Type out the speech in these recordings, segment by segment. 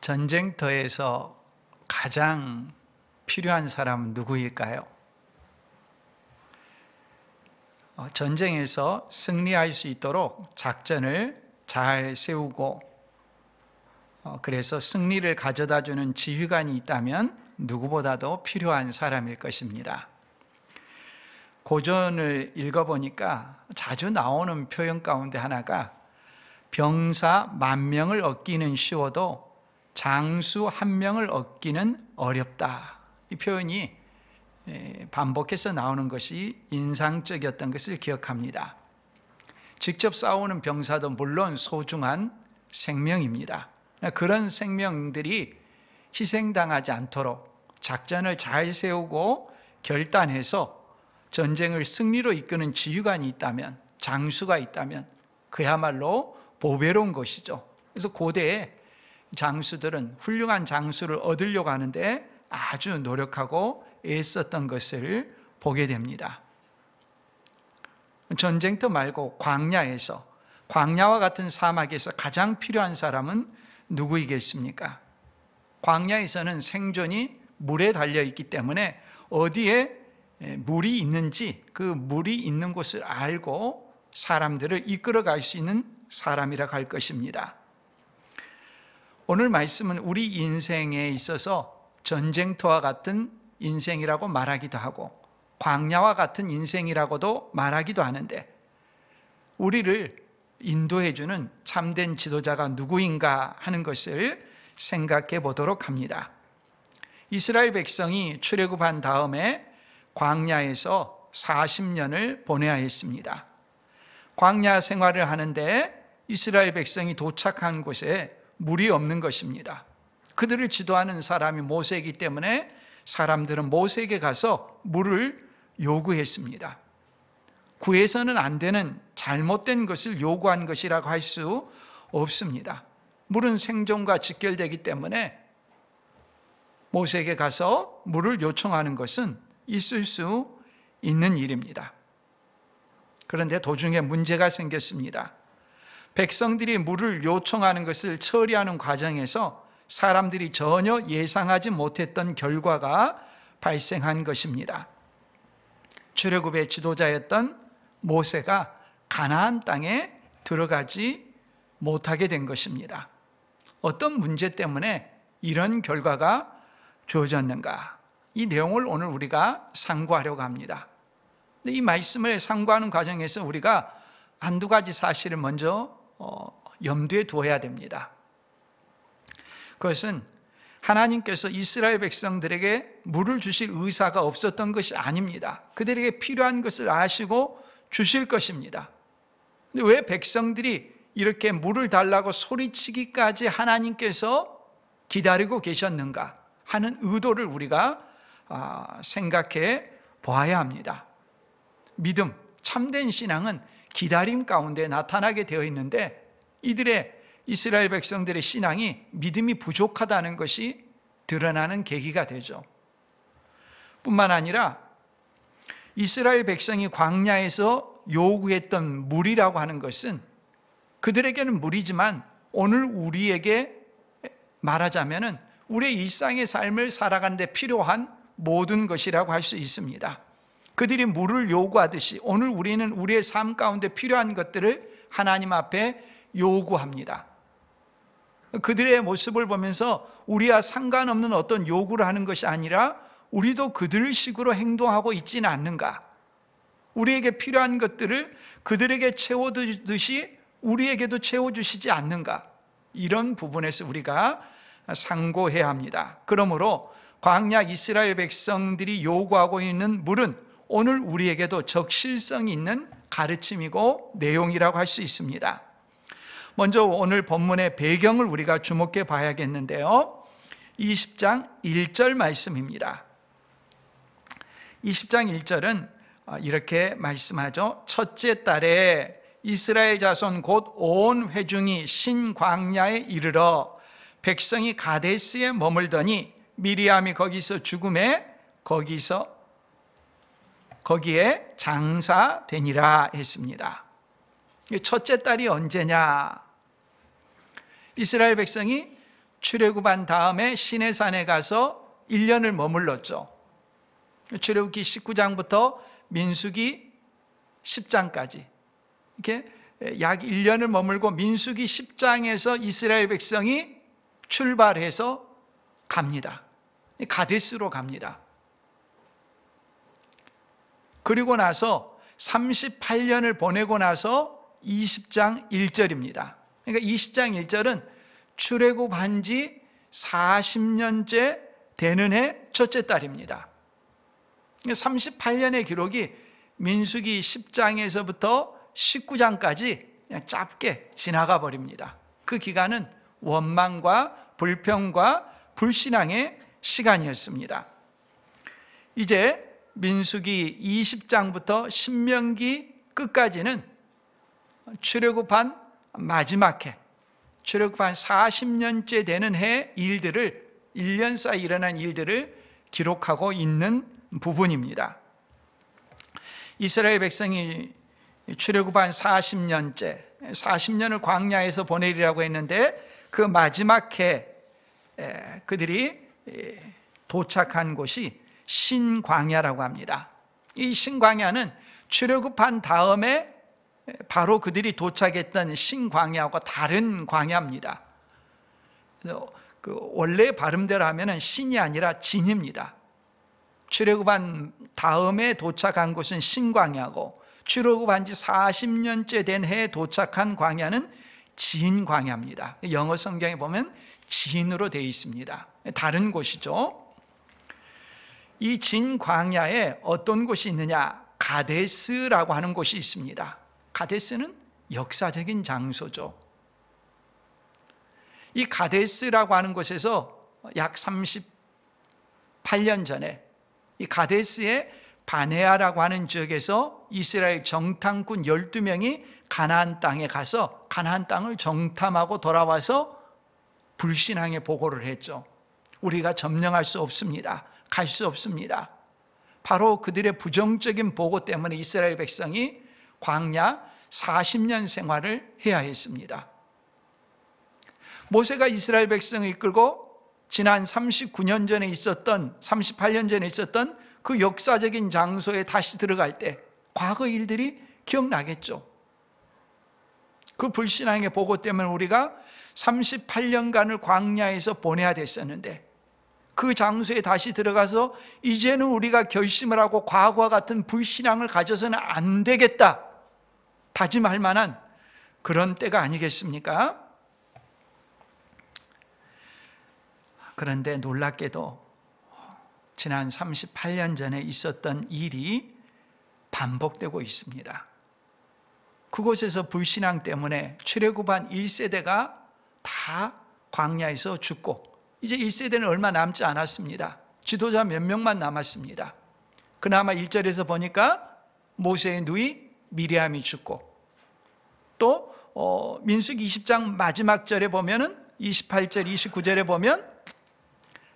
전쟁터에서 가장 필요한 사람은 누구일까요? 전쟁에서 승리할 수 있도록 작전을 잘 세우고 그래서 승리를 가져다 주는 지휘관이 있다면 누구보다도 필요한 사람일 것입니다. 고전을 읽어보니까 자주 나오는 표현 가운데 하나가 병사 10,000명을 얻기는 쉬워도 장수 1명을 얻기는 어렵다. 이 표현이 반복해서 나오는 것이 인상적이었던 것을 기억합니다. 직접 싸우는 병사도 물론 소중한 생명입니다. 그런 생명들이 희생당하지 않도록 작전을 잘 세우고 결단해서 전쟁을 승리로 이끄는 지휘관이 있다면, 장수가 있다면 그야말로 보배로운 것이죠. 그래서 고대에 장수들은 훌륭한 장수를 얻으려고 하는데 아주 노력하고 애썼던 것을 보게 됩니다. 전쟁터 말고 광야에서, 광야와 같은 사막에서 가장 필요한 사람은 누구이겠습니까? 광야에서는 생존이 물에 달려있기 때문에 어디에 물이 있는지 그 물이 있는 곳을 알고 사람들을 이끌어갈 수 있는 사람이라고 할 것입니다. 오늘 말씀은 우리 인생에 있어서 전쟁터와 같은 인생이라고 말하기도 하고 광야와 같은 인생이라고도 말하기도 하는데 우리를 인도해주는 참된 지도자가 누구인가 하는 것을 생각해 보도록 합니다. 이스라엘 백성이 출애굽한 다음에 광야에서 40년을 보내야 했습니다. 광야 생활을 하는데 이스라엘 백성이 도착한 곳에 물이 없는 것입니다. 그들을 지도하는 사람이 모세이기 때문에 사람들은 모세에게 가서 물을 요구했습니다. 구해서는 안 되는 잘못된 것을 요구한 것이라고 할 수 없습니다. 물은 생존과 직결되기 때문에 모세에게 가서 물을 요청하는 것은 있을 수 있는 일입니다. 그런데 도중에 문제가 생겼습니다. 백성들이 물을 요청하는 것을 처리하는 과정에서 사람들이 전혀 예상하지 못했던 결과가 발생한 것입니다. 출애굽의 지도자였던 모세가 가나안 땅에 들어가지 못하게 된 것입니다. 어떤 문제 때문에 이런 결과가 주어졌는가? 이 내용을 오늘 우리가 상고하려고 합니다. 이 말씀을 상고하는 과정에서 우리가 한두 가지 사실을 먼저 염두에 두어야 됩니다. 그것은 하나님께서 이스라엘 백성들에게 물을 주실 의사가 없었던 것이 아닙니다. 그들에게 필요한 것을 아시고 주실 것입니다. 근데 왜 백성들이 이렇게 물을 달라고 소리치기까지 하나님께서 기다리고 계셨는가 하는 의도를 우리가 생각해 보아야 합니다. 믿음, 참된 신앙은 기다림 가운데 나타나게 되어 있는데 이스라엘 백성들의 신앙이 믿음이 부족하다는 것이 드러나는 계기가 되죠. 뿐만 아니라 이스라엘 백성이 광야에서 요구했던 물이라고 하는 것은 그들에게는 물이지만 오늘 우리에게 말하자면 우리의 일상의 삶을 살아가는 데 필요한 모든 것이라고 할 수 있습니다. 그들이 물을 요구하듯이 오늘 우리는 우리의 삶 가운데 필요한 것들을 하나님 앞에 요구합니다. 그들의 모습을 보면서 우리와 상관없는 어떤 요구를 하는 것이 아니라 우리도 그들 식으로 행동하고 있지는 않는가? 우리에게 필요한 것들을 그들에게 채워주듯이 우리에게도 채워주시지 않는가? 이런 부분에서 우리가 상고해야 합니다. 그러므로 광야 이스라엘 백성들이 요구하고 있는 물은 오늘 우리에게도 적실성이 있는 가르침이고 내용이라고 할 수 있습니다. 먼저 오늘 본문의 배경을 우리가 주목해 봐야겠는데요. 20장 1절 말씀입니다. 20장 1절은 이렇게 말씀하죠. 첫째 달에 이스라엘 자손 곧 온 회중이 신광야에 이르러 백성이 가데스에 머물더니 미리암이 거기서 죽음에 거기에 장사되니라 했습니다. 첫째 달이 언제냐? 이스라엘 백성이 출애굽한 다음에 시내산에 가서 1년을 머물렀죠. 출애굽기 19장부터 민수기 10장까지 이렇게 약 1년을 머물고 민수기 10장에서 이스라엘 백성이 출발해서 갑니다. 가데스로 갑니다. 그리고 나서 38년을 보내고 나서 20장 1절입니다. 그러니까 20장 1절은 출애굽한 지 40년째 되는 해 첫째 달입니다. 38년의 기록이 민수기 10장에서부터 19장까지 그냥 짧게 지나가 버립니다. 그 기간은 원망과 불평과 불신앙의 시간이었습니다. 이제 민수기 20장부터 신명기 끝까지는 출애굽한 마지막 해, 출애굽한 40년째 되는 해 일들을, 1년 사이 일어난 일들을 기록하고 있는 부분입니다. 이스라엘 백성이 출애굽한 40년째, 40년을 광야에서 보내리라고 했는데 그 마지막 해 그들이 도착한 곳이 신광야라고 합니다. 이 신광야는 출애굽한 다음에 바로 그들이 도착했던 신광야하고 다른 광야입니다. 그 원래 발음대로 하면 신이 아니라 진입니다. 출애굽한 다음에 도착한 곳은 신광야고 출애굽한 지 40년째 된 해에 도착한 광야는 진광야입니다. 영어 성경에 보면 진으로 되어 있습니다. 다른 곳이죠. 이 진광야에 어떤 곳이 있느냐? 가데스라고 하는 곳이 있습니다. 가데스는 역사적인 장소죠. 이 가데스라고 하는 곳에서 약 38년 전에 이 가데스의 바네아라고 하는 지역에서 이스라엘 정탐꾼 12명이 가나안 땅에 가서 가나안 땅을 정탐하고 돌아와서 불신앙의 보고를 했죠. 우리가 점령할 수 없습니다. 갈 수 없습니다. 바로 그들의 부정적인 보고 때문에 이스라엘 백성이 광야 40년 생활을 해야 했습니다. 모세가 이스라엘 백성을 이끌고 지난 39년 전에 있었던, 38년 전에 있었던 그 역사적인 장소에 다시 들어갈 때 과거 일들이 기억나겠죠. 그 불신앙의 보고 때문에 우리가 38년간을 광야에서 보내야 됐었는데 그 장소에 다시 들어가서 이제는 우리가 결심을 하고 과거와 같은 불신앙을 가져서는 안 되겠다 다짐할 만한 그런 때가 아니겠습니까? 그런데 놀랍게도 지난 38년 전에 있었던 일이 반복되고 있습니다. 그곳에서 불신앙 때문에 출애굽한 1세대가 다 광야에서 죽고 이제 1세대는 얼마 남지 않았습니다. 지도자 몇 명만 남았습니다. 그나마 1절에서 보니까 모세의 누이 미리암이 죽고 또 민수기 20장 마지막 절에 보면은 28절 29절에 보면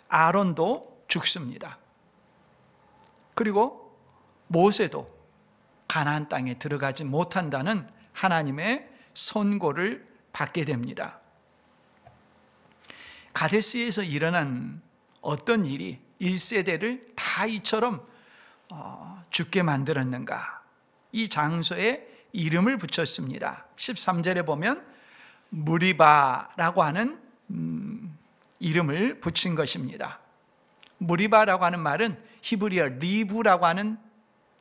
아론도 죽습니다. 그리고 모세도 가나안 땅에 들어가지 못한다는 하나님의 선고를 받게 됩니다. 가데스에서 일어난 어떤 일이 1세대를 다 이처럼 죽게 만들었는가? 이 장소에 이름을 붙였습니다. 13절에 보면 무리바라고 하는 이름을 붙인 것입니다. 무리바라고 하는 말은 히브리어 리브라고 하는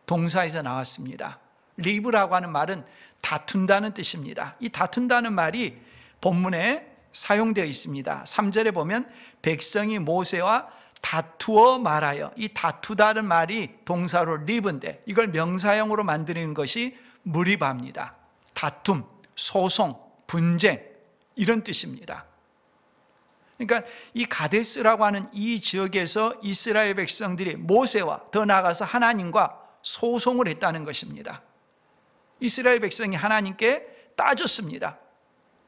동사에서 나왔습니다. 리브라고 하는 말은 다툰다는 뜻입니다. 이 다툰다는 말이 본문에 사용되어 있습니다. 3절에 보면 백성이 모세와 다투어 말하여, 이 다투다는 말이 동사로 리브인데 이걸 명사형으로 만드는 것이 무리바입니다. 다툼, 소송, 분쟁 이런 뜻입니다. 그러니까 이 가데스라고 하는 이 지역에서 이스라엘 백성들이 모세와 더 나아가서 하나님과 소송을 했다는 것입니다. 이스라엘 백성이 하나님께 따졌습니다.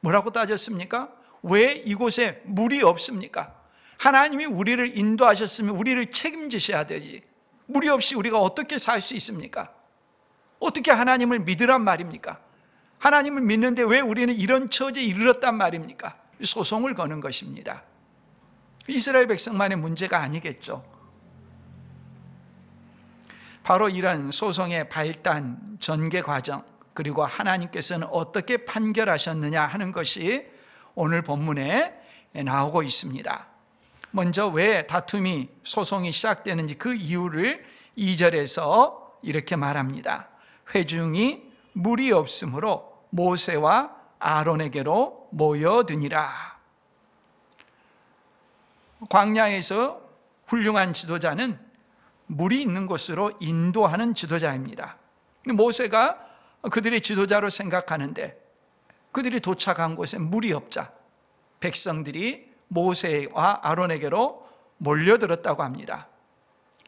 뭐라고 따졌습니까? 왜 이곳에 물이 없습니까? 하나님이 우리를 인도하셨으면 우리를 책임지셔야 되지. 물이 없이 우리가 어떻게 살 수 있습니까? 어떻게 하나님을 믿으란 말입니까? 하나님을 믿는데 왜 우리는 이런 처지에 이르렀단 말입니까? 소송을 거는 것입니다. 이스라엘 백성만의 문제가 아니겠죠. 바로 이런 소송의 발단, 전개 과정, 그리고 하나님께서는 어떻게 판결하셨느냐 하는 것이 오늘 본문에 나오고 있습니다. 먼저 왜 다툼이, 소송이 시작되는지 그 이유를 2절에서 이렇게 말합니다. 회중이 물이 없으므로 모세와 아론에게로 모여드니라. 광야에서 훌륭한 지도자는 물이 있는 곳으로 인도하는 지도자입니다. 모세가 그들의 지도자로 생각하는데 그들이 도착한 곳에 물이 없자 백성들이 모세와 아론에게로 몰려들었다고 합니다.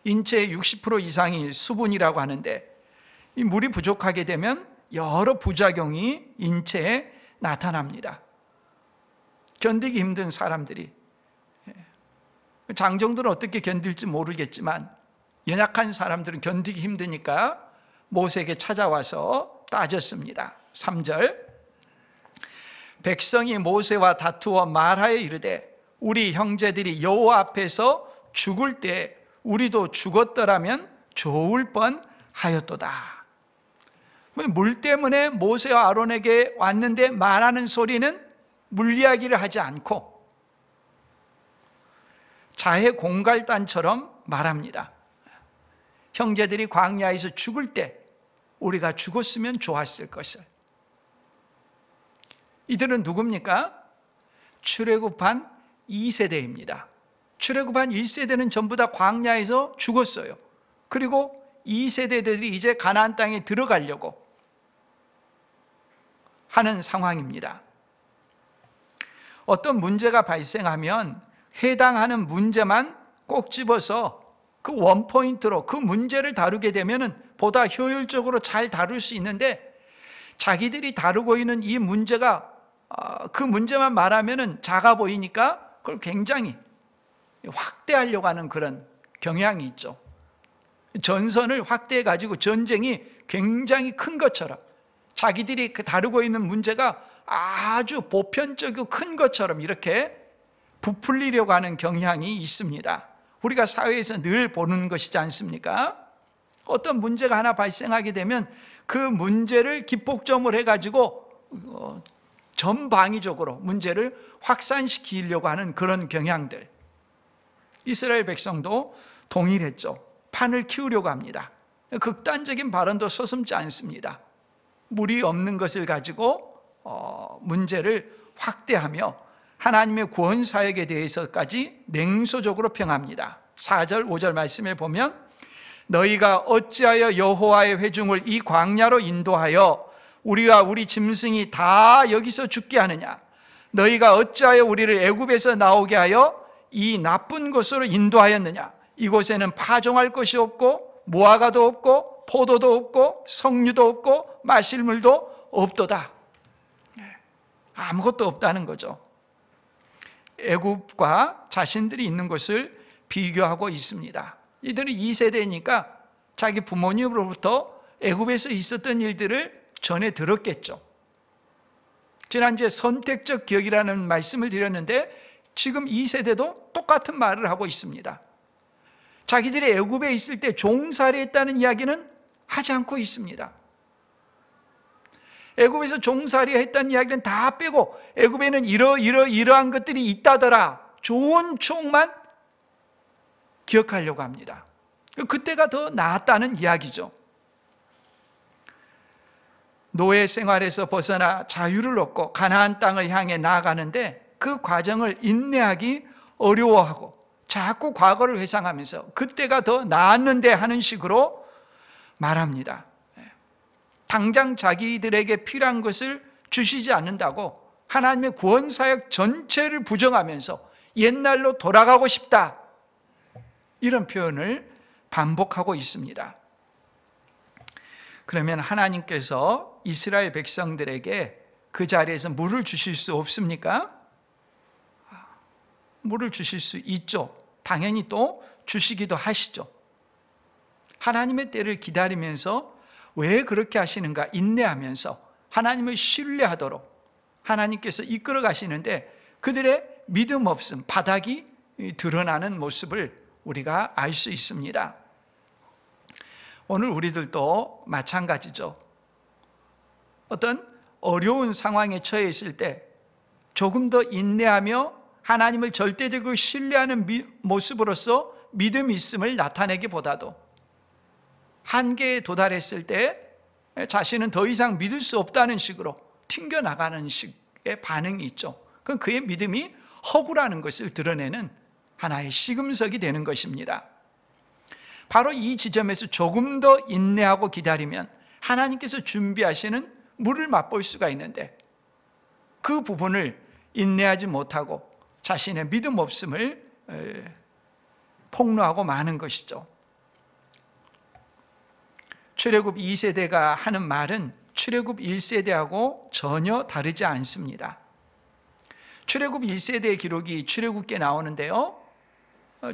인체의 60% 이상이 수분이라고 하는데 이 물이 부족하게 되면 여러 부작용이 인체에 나타납니다. 견디기 힘든 사람들이, 장정들은 어떻게 견딜지 모르겠지만 연약한 사람들은 견디기 힘드니까 모세에게 찾아와서 따졌습니다. 3절, 백성이 모세와 다투어 말하여 이르되 우리 형제들이 여호와 앞에서 죽을 때 우리도 죽었더라면 좋을 뻔하였도다. 물 때문에 모세와 아론에게 왔는데 말하는 소리는 물 이야기를 하지 않고 자해 공갈단처럼 말합니다. 형제들이 광야에서 죽을 때 우리가 죽었으면 좋았을 것을. 이들은 누굽니까? 출애굽한 2세대입니다. 출애굽한 1세대는 전부 다 광야에서 죽었어요. 그리고 2세대들이 이제 가나안 땅에 들어가려고 하는 상황입니다. 어떤 문제가 발생하면 해당하는 문제만 꼭 집어서 그 원포인트로 그 문제를 다루게 되면 보다 효율적으로 잘 다룰 수 있는데, 자기들이 다루고 있는 이 문제가 그 문제만 말하면 작아 보이니까 그걸 굉장히 확대하려고 하는 그런 경향이 있죠. 전선을 확대해 가지고 전쟁이 굉장히 큰 것처럼, 자기들이 다루고 있는 문제가 아주 보편적이고 큰 것처럼 이렇게 부풀리려고 하는 경향이 있습니다. 우리가 사회에서 늘 보는 것이지 않습니까? 어떤 문제가 하나 발생하게 되면 그 문제를 기폭점을 해가지고 전방위적으로 문제를 확산시키려고 하는 그런 경향들. 이스라엘 백성도 동일했죠. 판을 키우려고 합니다. 극단적인 발언도 서슴지 않습니다. 물이 없는 것을 가지고 문제를 확대하며 하나님의 구원 사역에 대해서까지 냉소적으로 평합니다. 4절, 5절 말씀에 보면 너희가 어찌하여 여호와의 회중을 이 광야로 인도하여 우리와 우리 짐승이 다 여기서 죽게 하느냐? 너희가 어찌하여 우리를 애굽에서 나오게 하여 이 나쁜 곳으로 인도하였느냐? 이곳에는 파종할 것이 없고 무화과도 없고 포도도 없고 석류도 없고 마실 물도 없도다. 아무것도 없다는 거죠. 애굽과 자신들이 있는 곳을 비교하고 있습니다. 이들은 2세대니까 자기 부모님으로부터 애굽에서 있었던 일들을 전해 들었겠죠. 지난주에 선택적 기억이라는 말씀을 드렸는데 지금 2세대도 똑같은 말을 하고 있습니다. 자기들이 애굽에 있을 때 종살이 했다는 이야기는 하지 않고 있습니다. 애굽에서 종살이 했다는 이야기는 다 빼고 애굽에는 이러한 것들이 있다더라, 좋은 추억만 기억하려고 합니다. 그때가 더 나았다는 이야기죠. 노예 생활에서 벗어나 자유를 얻고 가나안 땅을 향해 나아가는데 그 과정을 인내하기 어려워하고 자꾸 과거를 회상하면서 그때가 더 나았는데 하는 식으로 말합니다. 당장 자기들에게 필요한 것을 주시지 않는다고 하나님의 구원사역 전체를 부정하면서 옛날로 돌아가고 싶다, 이런 표현을 반복하고 있습니다. 그러면 하나님께서 이스라엘 백성들에게 그 자리에서 물을 주실 수 없습니까? 물을 주실 수 있죠. 당연히 또 주시기도 하시죠. 하나님의 때를 기다리면서 왜 그렇게 하시는가 인내하면서 하나님을 신뢰하도록 하나님께서 이끌어 가시는데 그들의 믿음 없음, 바닥이 드러나는 모습을 우리가 알 수 있습니다. 오늘 우리들도 마찬가지죠. 어떤 어려운 상황에 처해 있을 때 조금 더 인내하며 하나님을 절대적으로 신뢰하는 모습으로서 믿음이 있음을 나타내기보다도 한계에 도달했을 때 자신은 더 이상 믿을 수 없다는 식으로 튕겨나가는 식의 반응이 있죠. 그건 그의 믿음이 허구라는 것을 드러내는 하나의 시금석이 되는 것입니다. 바로 이 지점에서 조금 더 인내하고 기다리면 하나님께서 준비하시는 물을 맛볼 수가 있는데, 그 부분을 인내하지 못하고 자신의 믿음 없음을 폭로하고 마는 것이죠. 출애굽 2세대가 하는 말은 출애굽 1세대하고 전혀 다르지 않습니다. 출애굽 1세대의 기록이 출애굽기에 나오는데요,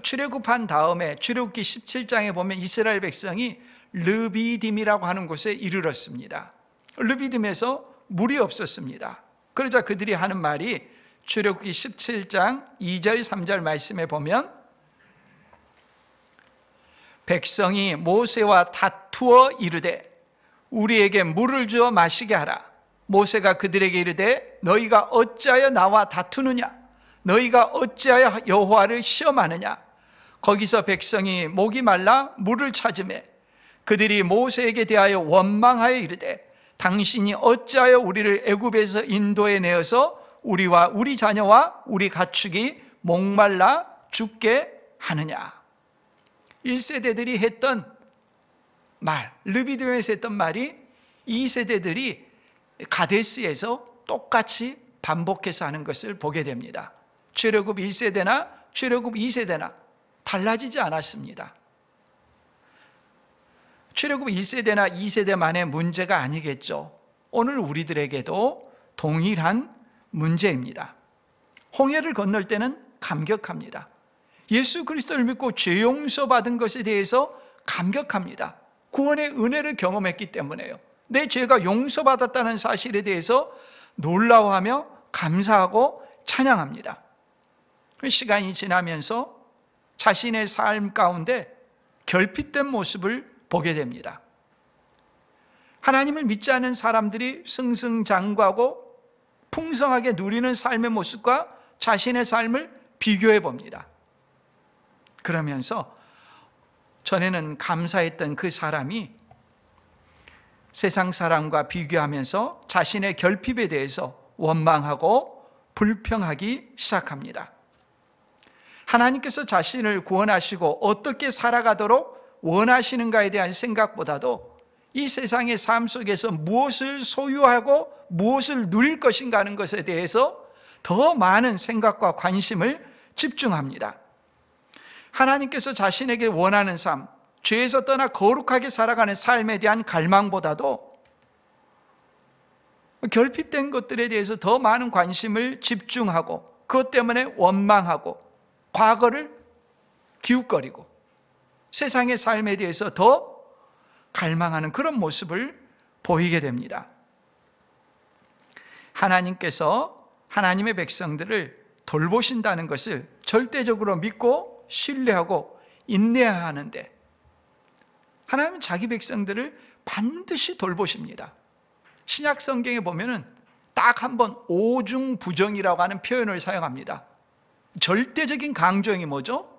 출애굽한 다음에 출애굽기 17장에 보면 이스라엘 백성이 르비딤이라고 하는 곳에 이르렀습니다. 르비딤에서 물이 없었습니다. 그러자 그들이 하는 말이 출애굽기 17장 2절 3절 말씀에 보면, 백성이 모세와 다투어 이르되 우리에게 물을 주어 마시게 하라. 모세가 그들에게 이르되 너희가 어찌하여 나와 다투느냐? 너희가 어찌하여 여호와를 시험하느냐? 거기서 백성이 목이 말라 물을 찾으매 그들이 모세에게 대하여 원망하여 이르되 당신이 어찌하여 우리를 애굽에서 인도해 내어서 우리와 우리 자녀와 우리 가축이 목말라 죽게 하느냐? 1세대들이 했던 말, 르비딤에서 했던 말이 2세대들이 가데스에서 똑같이 반복해서 하는 것을 보게 됩니다. 출애굽 1세대나 출애굽 2세대나 달라지지 않았습니다. 출애굽 1세대나 2세대만의 문제가 아니겠죠. 오늘 우리들에게도 동일한 문제입니다. 홍해를 건널 때는 감격합니다. 예수 그리스도를 믿고 죄 용서받은 것에 대해서 감격합니다. 구원의 은혜를 경험했기 때문에요. 내 죄가 용서받았다는 사실에 대해서 놀라워하며 감사하고 찬양합니다. 시간이 지나면서 자신의 삶 가운데 결핍된 모습을 보게 됩니다. 하나님을 믿지 않은 사람들이 승승장구하고 풍성하게 누리는 삶의 모습과 자신의 삶을 비교해 봅니다. 그러면서 전에는 감사했던 그 사람이 세상 사람과 비교하면서 자신의 결핍에 대해서 원망하고 불평하기 시작합니다. 하나님께서 자신을 구원하시고 어떻게 살아가도록 원하시는가에 대한 생각보다도 이 세상의 삶 속에서 무엇을 소유하고 무엇을 누릴 것인가 하는 것에 대해서 더 많은 생각과 관심을 집중합니다. 하나님께서 자신에게 원하는 삶, 죄에서 떠나 거룩하게 살아가는 삶에 대한 갈망보다도 결핍된 것들에 대해서 더 많은 관심을 집중하고 그것 때문에 원망하고 과거를 기웃거리고 세상의 삶에 대해서 더 갈망하는 그런 모습을 보이게 됩니다. 하나님께서 하나님의 백성들을 돌보신다는 것을 절대적으로 믿고 신뢰하고 인내해야 하는데, 하나님은 자기 백성들을 반드시 돌보십니다. 신약 성경에 보면은 딱 한 번 오중부정이라고 하는 표현을 사용합니다. 절대적인 강조형이 뭐죠?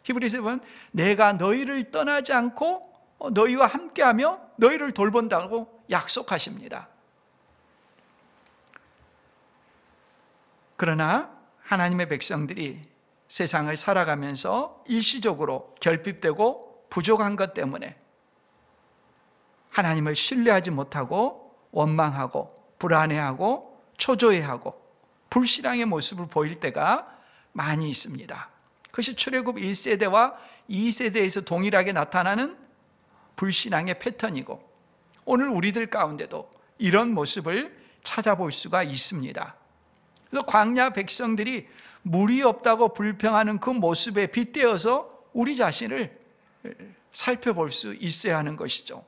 히브리서에 보면 내가 너희를 떠나지 않고 너희와 함께하며 너희를 돌본다고 약속하십니다. 그러나 하나님의 백성들이 세상을 살아가면서 일시적으로 결핍되고 부족한 것 때문에 하나님을 신뢰하지 못하고 원망하고 불안해하고 초조해하고 불신앙의 모습을 보일 때가 많이 있습니다. 그것이 출애굽 1세대와 2세대에서 동일하게 나타나는 불신앙의 패턴이고, 오늘 우리들 가운데도 이런 모습을 찾아볼 수가 있습니다. 그래서 광야 백성들이 물이 없다고 불평하는 그 모습에 빗대어서 우리 자신을 살펴볼 수 있어야 하는 것이죠.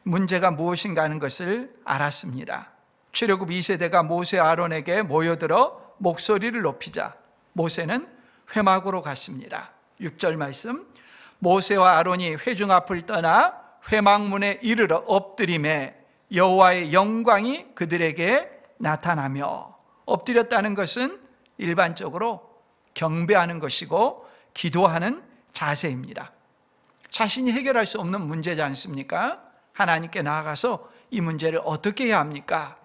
문제가 무엇인가 하는 것을 알았습니다. 출애굽 2세대가 모세 아론에게 모여들어 목소리를 높이자 모세는 회막으로 갔습니다. 6절 말씀, 모세와 아론이 회중 앞을 떠나 회막문에 이르러 엎드림에 여호와의 영광이 그들에게 나타나며, 엎드렸다는 것은 일반적으로 경배하는 것이고 기도하는 자세입니다. 자신이 해결할 수 없는 문제지 않습니까? 하나님께 나아가서 이 문제를 어떻게 해야 합니까?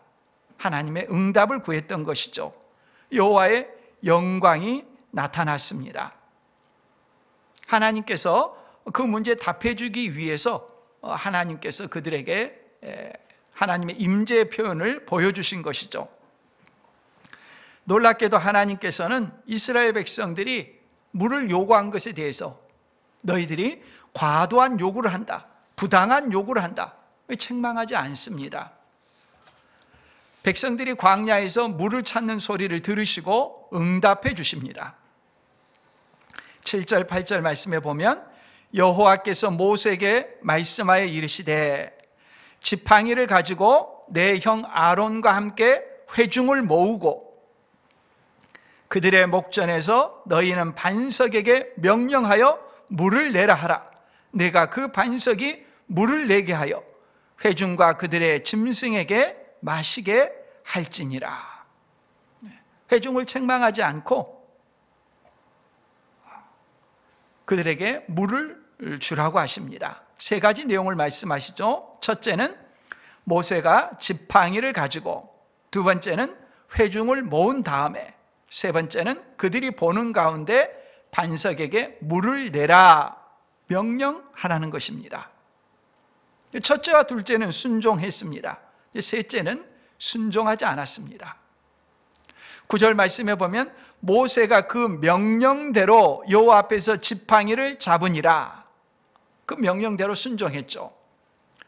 하나님의 응답을 구했던 것이죠. 여호와의 영광이 나타났습니다. 하나님께서 그 문제에 답해 주기 위해서 하나님께서 그들에게 하나님의 임재의 표현을 보여주신 것이죠. 놀랍게도 하나님께서는 이스라엘 백성들이 물을 요구한 것에 대해서 너희들이 과도한 요구를 한다, 부당한 요구를 한다, 책망하지 않습니다. 백성들이 광야에서 물을 찾는 소리를 들으시고 응답해 주십니다. 7절 8절 말씀에 보면 여호와께서 모세에게 말씀하여 이르시되 지팡이를 가지고 내 형 아론과 함께 회중을 모으고 그들의 목전에서 너희는 반석에게 명령하여 물을 내라 하라. 내가 그 반석이 물을 내게 하여 회중과 그들의 짐승에게 마시게 할지니라. 회중을 책망하지 않고 그들에게 물을 주라고 하십니다. 세 가지 내용을 말씀하시죠. 첫째는 모세가 지팡이를 가지고, 두 번째는 회중을 모은 다음에, 세 번째는 그들이 보는 가운데 반석에게 물을 내라 명령하라는 것입니다. 첫째와 둘째는 순종했습니다. 셋째는 순종하지 않았습니다. 9절 말씀에 보면 모세가 그 명령대로 여호와 앞에서 지팡이를 잡으니라. 그 명령대로 순종했죠.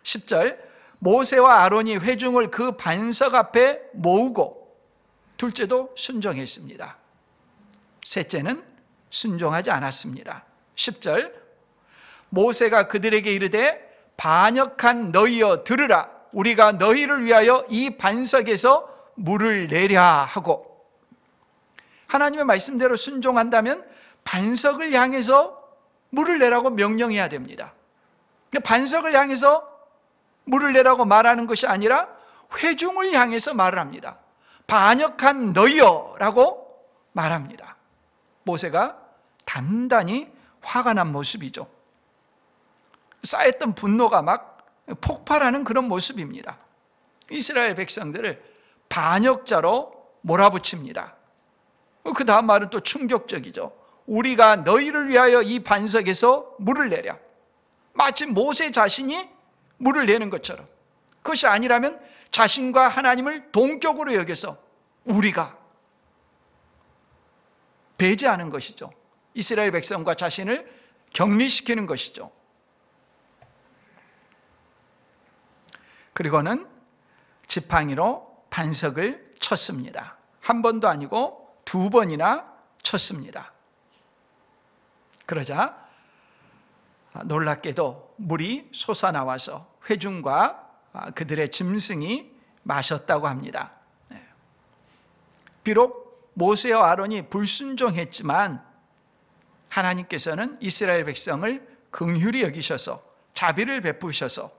10절 모세와 아론이 회중을 그 반석 앞에 모으고, 둘째도 순종했습니다. 셋째는 순종하지 않았습니다. 10절 모세가 그들에게 이르되 반역한 너희여 들으라. 우리가 너희를 위하여 이 반석에서 물을 내랴 하고, 하나님의 말씀대로 순종한다면 반석을 향해서 물을 내라고 명령해야 됩니다. 반석을 향해서 물을 내라고 말하는 것이 아니라 회중을 향해서 말을 합니다. 반역한 너희여 라고 말합니다. 모세가 단단히 화가 난 모습이죠. 쌓였던 분노가 막 폭발하는 그런 모습입니다. 이스라엘 백성들을 반역자로 몰아붙입니다. 그 다음 말은 또 충격적이죠. 우리가 너희를 위하여 이 반석에서 물을 내랴. 마치 모세 자신이 물을 내는 것처럼. 그것이 아니라면 자신과 하나님을 동격으로 여겨서 우리가 배제하는 것이죠. 이스라엘 백성과 자신을 격리시키는 것이죠. 그리고는 지팡이로 반석을 쳤습니다. 한 번도 아니고 두 번이나 쳤습니다. 그러자 놀랍게도 물이 솟아나와서 회중과 그들의 짐승이 마셨다고 합니다. 비록 모세와 아론이 불순종했지만 하나님께서는 이스라엘 백성을 긍휼히 여기셔서 자비를 베푸셔서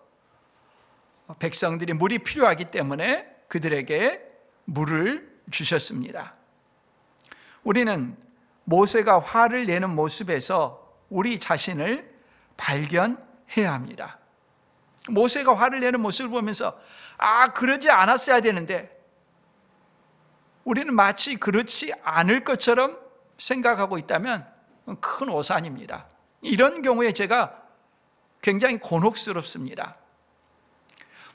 백성들이 물이 필요하기 때문에 그들에게 물을 주셨습니다. 우리는 모세가 화를 내는 모습에서 우리 자신을 발견해야 합니다. 모세가 화를 내는 모습을 보면서 그러지 않았어야 되는데 우리는 마치 그렇지 않을 것처럼 생각하고 있다면 큰 오산입니다. 이런 경우에 제가 굉장히 곤혹스럽습니다.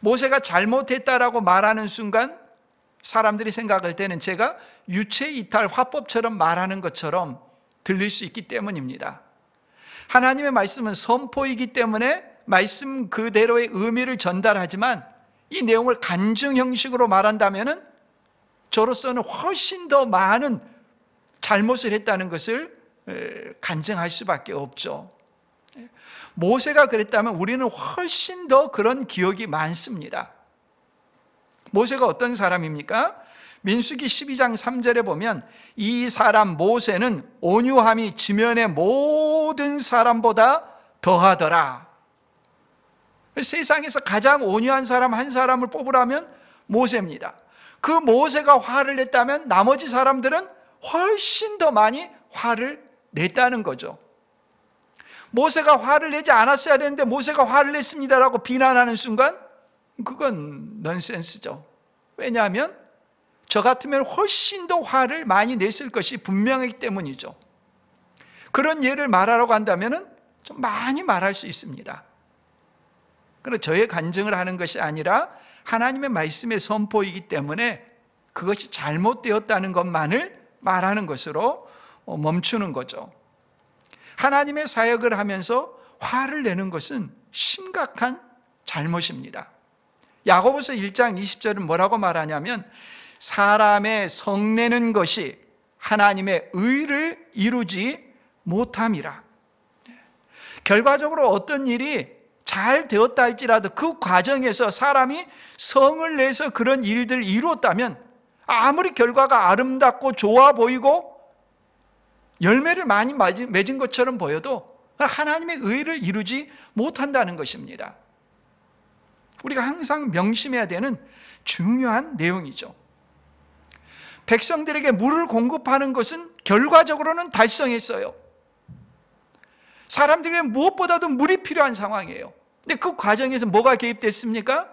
모세가 잘못했다라고 말하는 순간 사람들이 생각할 때는 제가 유체이탈 화법처럼 말하는 것처럼 들릴 수 있기 때문입니다. 하나님의 말씀은 선포이기 때문에 말씀 그대로의 의미를 전달하지만 이 내용을 간증 형식으로 말한다면 저로서는 훨씬 더 많은 잘못을 했다는 것을 간증할 수밖에 없죠. 모세가 그랬다면 우리는 훨씬 더 그런 기억이 많습니다. 모세가 어떤 사람입니까? 민수기 12장 3절에 보면 이 사람 모세는 온유함이 지면의 모든 사람보다 더하더라. 세상에서 가장 온유한 사람 한 사람을 뽑으라면 모세입니다. 그 모세가 화를 냈다면 나머지 사람들은 훨씬 더 많이 화를 냈다는 거죠. 모세가 화를 내지 않았어야 되는데 모세가 화를 냈습니다라고 비난하는 순간 그건 넌센스죠. 왜냐하면 저 같으면 훨씬 더 화를 많이 냈을 것이 분명하기 때문이죠. 그런 예를 말하라고 한다면 좀 많이 말할 수 있습니다. 그러나 저의 간증을 하는 것이 아니라 하나님의 말씀의 선포이기 때문에 그것이 잘못되었다는 것만을 말하는 것으로 멈추는 거죠. 하나님의 사역을 하면서 화를 내는 것은 심각한 잘못입니다. 야고보서 1장 20절은 뭐라고 말하냐면 사람의 성내는 것이 하나님의 의를 이루지 못함이라. 결과적으로 어떤 일이 잘 되었다 할지라도 그 과정에서 사람이 성을 내서 그런 일들을 이루었다면 아무리 결과가 아름답고 좋아 보이고 열매를 많이 맺은 것처럼 보여도 하나님의 의를 이루지 못한다는 것입니다. 우리가 항상 명심해야 되는 중요한 내용이죠. 백성들에게 물을 공급하는 것은 결과적으로는 달성했어요. 사람들에게 무엇보다도 물이 필요한 상황이에요. 근데 그 과정에서 뭐가 개입됐습니까?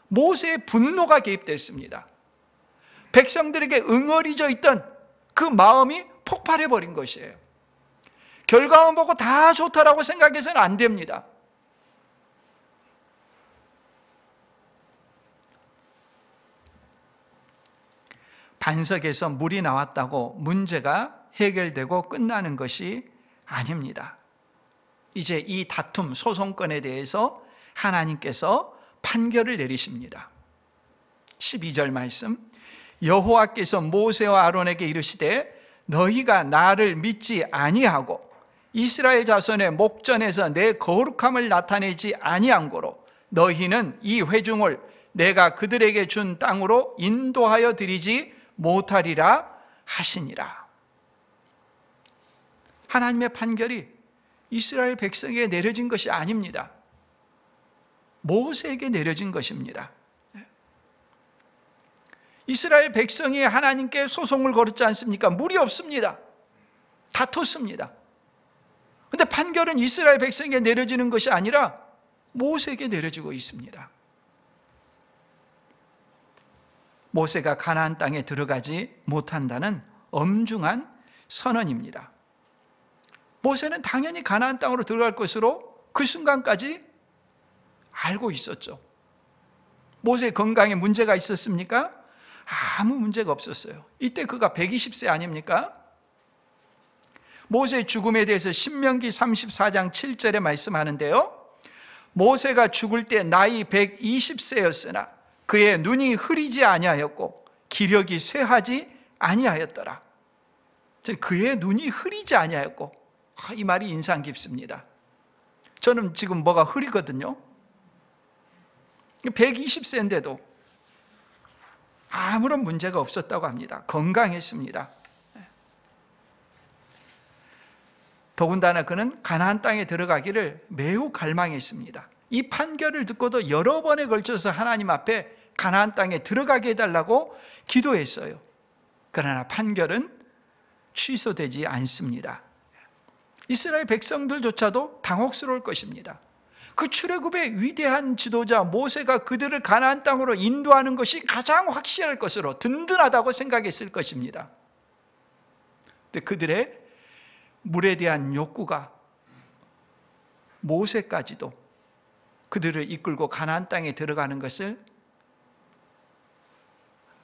모세의 분노가 개입됐습니다. 백성들에게 응어리져 있던 그 마음이 폭발해버린 것이에요. 결과만 보고 다 좋다라고 생각해서는 안 됩니다. 반석에서 물이 나왔다고 문제가 해결되고 끝나는 것이 아닙니다. 이제 이 다툼, 소송건에 대해서 하나님께서 판결을 내리십니다. 12절 말씀, 여호와께서 모세와 아론에게 이르시되 너희가 나를 믿지 아니하고 이스라엘 자손의 목전에서 내 거룩함을 나타내지 아니한 고로 너희는 이 회중을 내가 그들에게 준 땅으로 인도하여 드리지 못하리라 하시니라. 하나님의 판결이 이스라엘 백성에게 내려진 것이 아닙니다. 모세에게 내려진 것입니다. 이스라엘 백성이 하나님께 소송을 걸었지 않습니까? 물이 없습니다. 다퉜습니다. 그런데 판결은 이스라엘 백성에게 내려지는 것이 아니라 모세에게 내려지고 있습니다. 모세가 가나안 땅에 들어가지 못한다는 엄중한 선언입니다. 모세는 당연히 가나안 땅으로 들어갈 것으로 그 순간까지 알고 있었죠. 모세의 건강에 문제가 있었습니까? 아무 문제가 없었어요. 이때 그가 120세 아닙니까? 모세의 죽음에 대해서 신명기 34장 7절에 말씀하는데요, 모세가 죽을 때 나이 120세였으나 그의 눈이 흐리지 아니하였고 기력이 쇠하지 아니하였더라. 그의 눈이 흐리지 아니하였고, 이 말이 인상 깊습니다. 저는 지금 뭐가 흐리거든요. 120세인데도 아무런 문제가 없었다고 합니다. 건강했습니다. 더군다나 그는 가나안 땅에 들어가기를 매우 갈망했습니다. 이 판결을 듣고도 여러 번에 걸쳐서 하나님 앞에 가나안 땅에 들어가게 해달라고 기도했어요. 그러나 판결은 취소되지 않습니다. 이스라엘 백성들조차도 당혹스러울 것입니다. 그 출애굽의 위대한 지도자 모세가 그들을 가나안 땅으로 인도하는 것이 가장 확실할 것으로 든든하다고 생각했을 것입니다. 근데 그들의 물에 대한 욕구가 모세까지도 그들을 이끌고 가나안 땅에 들어가는 것을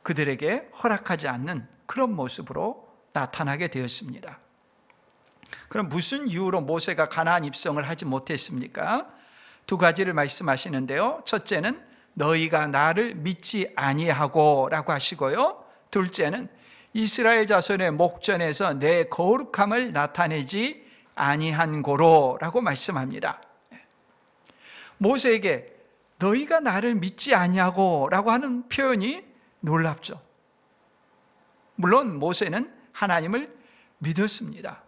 그들에게 허락하지 않는 그런 모습으로 나타나게 되었습니다. 그럼 무슨 이유로 모세가 가나안 입성을 하지 못했습니까? 두 가지를 말씀하시는데요, 첫째는 너희가 나를 믿지 아니하고 라고 하시고요, 둘째는 이스라엘 자손의 목전에서 내 거룩함을 나타내지 아니한 고로 라고 말씀합니다. 모세에게 너희가 나를 믿지 아니하고 라고 하는 표현이 놀랍죠. 물론 모세는 하나님을 믿었습니다.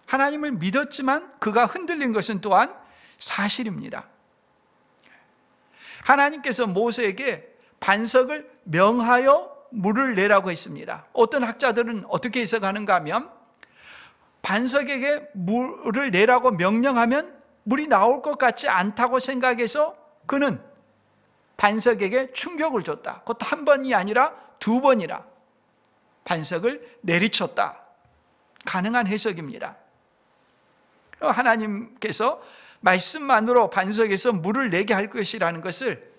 하나님을 믿었지만 그가 흔들린 것은 또한 사실입니다. 하나님께서 모세에게 반석을 명하여 물을 내라고 했습니다. 어떤 학자들은 어떻게 해석하는가 하면 반석에게 물을 내라고 명령하면 물이 나올 것 같지 않다고 생각해서 그는 반석에게 충격을 줬다. 그것도 한 번이 아니라 두 번이나 반석을 내리쳤다. 가능한 해석입니다. 하나님께서 말씀만으로 반석에서 물을 내게 할 것이라는 것을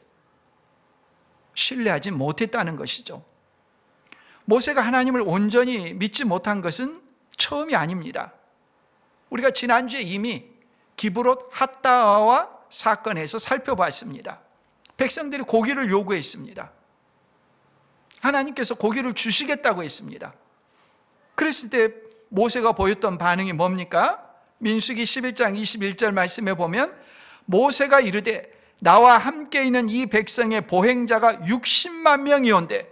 신뢰하지 못했다는 것이죠. 모세가 하나님을 온전히 믿지 못한 것은 처음이 아닙니다. 우리가 지난주에 이미 기브롯 핫다와 사건에서 살펴봤습니다. 백성들이 고기를 요구했습니다. 하나님께서 고기를 주시겠다고 했습니다. 그랬을 때 모세가 보였던 반응이 뭡니까? 민수기 11장 21절 말씀에 보면 모세가 이르되 나와 함께 있는 이 백성의 보행자가 60만 명이온데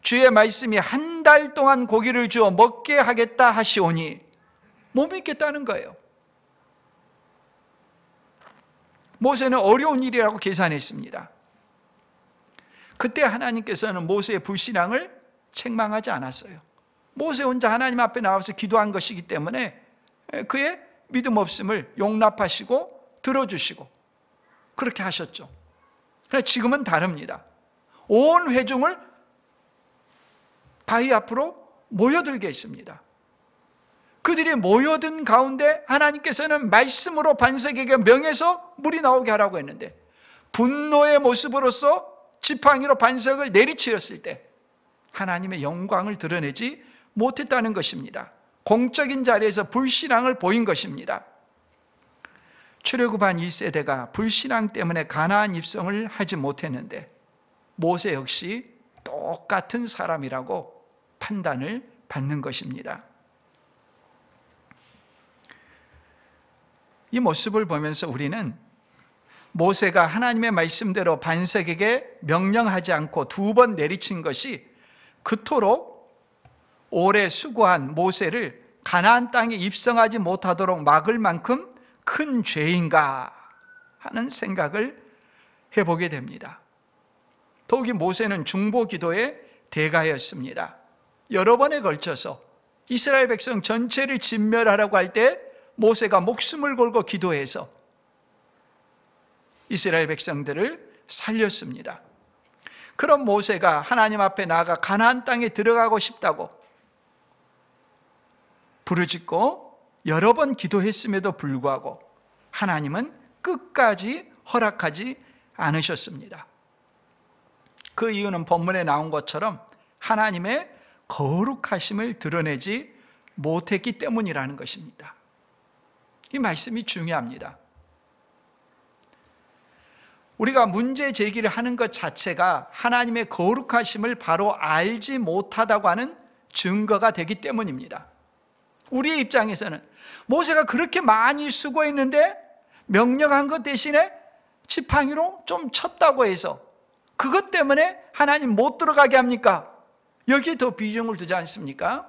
주의 말씀이 한 달 동안 고기를 주어 먹게 하겠다 하시오니 못 믿겠다는 거예요. 모세는 어려운 일이라고 계산했습니다. 그때 하나님께서는 모세의 불신앙을 책망하지 않았어요. 모세 혼자 하나님 앞에 나와서 기도한 것이기 때문에 그의 믿음 없음을 용납하시고 들어주시고 그렇게 하셨죠. 그러나 지금은 다릅니다. 온 회중을 바위 앞으로 모여들게 했습니다. 그들이 모여든 가운데 하나님께서는 말씀으로 반석에게 명해서 물이 나오게 하라고 했는데 분노의 모습으로서 지팡이로 반석을 내리치었을 때 하나님의 영광을 드러내지 못했다는 것입니다. 공적인 자리에서 불신앙을 보인 것입니다. 출애굽한 1세대가 불신앙 때문에 가나안 입성을 하지 못했는데 모세 역시 똑같은 사람이라고 판단을 받는 것입니다. 이 모습을 보면서 우리는 모세가 하나님의 말씀대로 반석에게 명령하지 않고 두 번 내리친 것이 그토록 오래 수고한 모세를 가나안 땅에 입성하지 못하도록 막을 만큼 큰 죄인가 하는 생각을 해보게 됩니다. 더욱이 모세는 중보 기도의 대가였습니다. 여러 번에 걸쳐서 이스라엘 백성 전체를 진멸하라고 할 때 모세가 목숨을 걸고 기도해서 이스라엘 백성들을 살렸습니다. 그런 모세가 하나님 앞에 나아가 가나안 땅에 들어가고 싶다고 부르짖고 여러 번 기도했음에도 불구하고 하나님은 끝까지 허락하지 않으셨습니다. 그 이유는 본문에 나온 것처럼 하나님의 거룩하심을 드러내지 못했기 때문이라는 것입니다. 이 말씀이 중요합니다. 우리가 문제 제기를 하는 것 자체가 하나님의 거룩하심을 바로 알지 못하다고 하는 증거가 되기 때문입니다. 우리의 입장에서는 모세가 그렇게 많이 수고했는데 명령한 것 대신에 지팡이로 좀 쳤다고 해서 그것 때문에 하나님 못 들어가게 합니까? 여기에 더 비중을 두지 않습니까?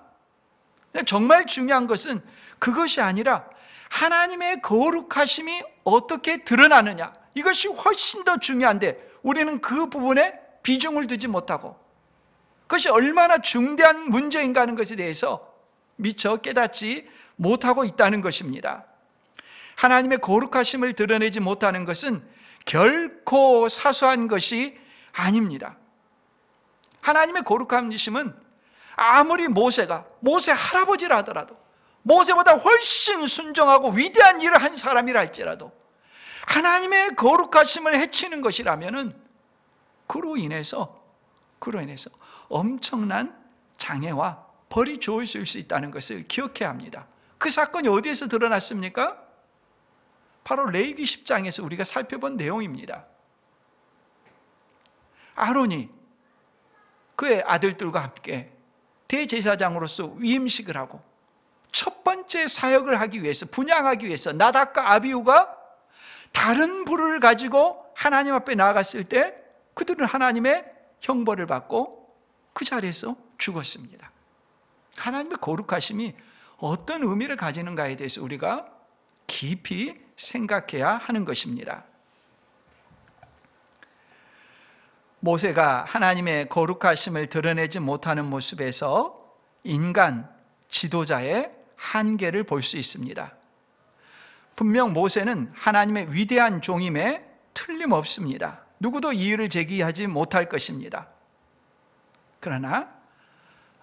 정말 중요한 것은 그것이 아니라 하나님의 거룩하심이 어떻게 드러나느냐, 이것이 훨씬 더 중요한데 우리는 그 부분에 비중을 두지 못하고 그것이 얼마나 중대한 문제인가 하는 것에 대해서 미처 깨닫지 못하고 있다는 것입니다. 하나님의 거룩하심을 드러내지 못하는 것은 결코 사소한 것이 아닙니다. 하나님의 거룩하심은 아무리 모세 할아버지라 하더라도 모세보다 훨씬 순종하고 위대한 일을 한 사람이라 할지라도 하나님의 거룩하심을 해치는 것이라면 그로 인해서 엄청난 장애와 벌이 주어질 수 있다는 것을 기억해야 합니다. 그 사건이 어디에서 드러났습니까? 바로 레위기 10장에서 우리가 살펴본 내용입니다. 아론이 그의 아들들과 함께 대제사장으로서 위임식을 하고 첫 번째 사역을 하기 위해서, 분향하기 위해서 나답과 아비후가 다른 불을 가지고 하나님 앞에 나아갔을 때 그들은 하나님의 형벌을 받고 그 자리에서 죽었습니다. 하나님의 거룩하심이 어떤 의미를 가지는가에 대해서 우리가 깊이 생각해야 하는 것입니다. 모세가 하나님의 거룩하심을 드러내지 못하는 모습에서 인간 지도자의 한계를 볼 수 있습니다. 분명 모세는 하나님의 위대한 종임에 틀림없습니다. 누구도 이유를 제기하지 못할 것입니다. 그러나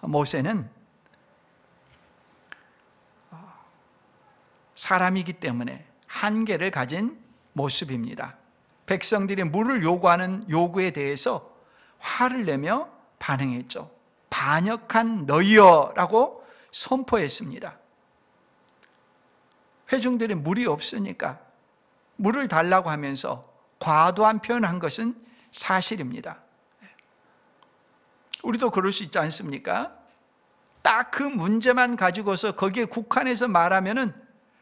모세는 사람이기 때문에 한계를 가진 모습입니다. 백성들이 물을 요구하는 요구에 대해서 화를 내며 반응했죠. 반역한 너희여라고 선포했습니다. 회중들이 물이 없으니까 물을 달라고 하면서 과도한 표현을 한 것은 사실입니다. 우리도 그럴 수 있지 않습니까? 딱 그 문제만 가지고서 거기에 국한해서 말하면은